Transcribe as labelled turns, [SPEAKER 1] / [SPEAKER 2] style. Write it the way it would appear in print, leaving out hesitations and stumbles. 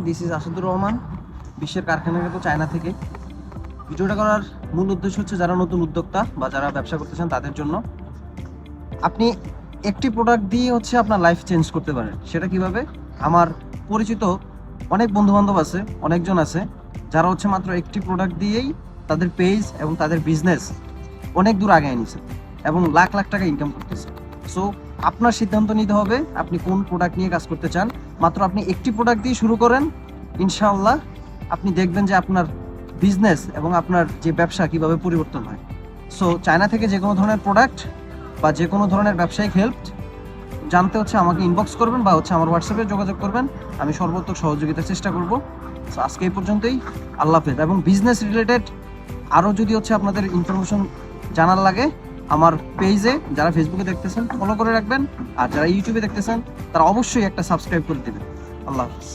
[SPEAKER 1] This is Asadur Rahman, বিশ্বের কারখানাগত China থেকে। ভিডিওটা করার মূল উদ্দেশ্য হচ্ছে যারা নতুন উদ্যোক্তা বা যারা ব্যবসা করতে চান তাদের জন্য। আপনি একটি প্রোডাক্ট দিয়ে হচ্ছে আপনার লাইফ চেঞ্জ করতে পারেন। সেটা কিভাবে? আমার পরিচিত অনেক বন্ধুবান্ধব আছে, অনেকজন আছে যারা হচ্ছে মাত্র একটি প্রোডাক্ট দিয়েই তাদের পেজ এবং তাদের বিজনেস অনেক দূর আগে এনেছে এবং লাখ লাখ টাকা ইনকাম করতেছে। সো আপনার সিদ্ধান্ত নিতে হবে আপনি কোন প্রোডাক্ট নিয়ে কাজ করতে চান। মাত্র আপনি একটি প্রোডাক্ট দিয়ে শুরু করেন, ইনশাআল্লাহ আপনি দেখবেন যে আপনার বিজনেস এবং আপনার যে ব্যবসা কিভাবে পরিবর্তন হয়। সো চায়না থেকে যে কোনো ধরনের প্রোডাক্ট বা যে কোনো ধরনের ব্যবসায়িক হেল্প জানতে হচ্ছে আমাকে ইনবক্স করবেন বা হচ্ছে আমার হোয়াটসঅ্যাপে যোগাযোগ করবেন, আমি সর্বোত্তম সহযোগিতার চেষ্টা করব। সো আজকে এই পর্যন্তই, আল্লাহ হাফেজ। এবং বিজনেস রিলেটেড আরও যদি হচ্ছে আপনাদের ইনফরমেশন জানার লাগে, আমার পেজে যারা ফেসবুকে দেখতেছেন ফলো করে রাখবেন, আর যারা ইউটিউবে দেখতেছেন তারা অবশ্যই একটা সাবস্ক্রাইব করে দেবেন। আল্লাহ হাফেজ।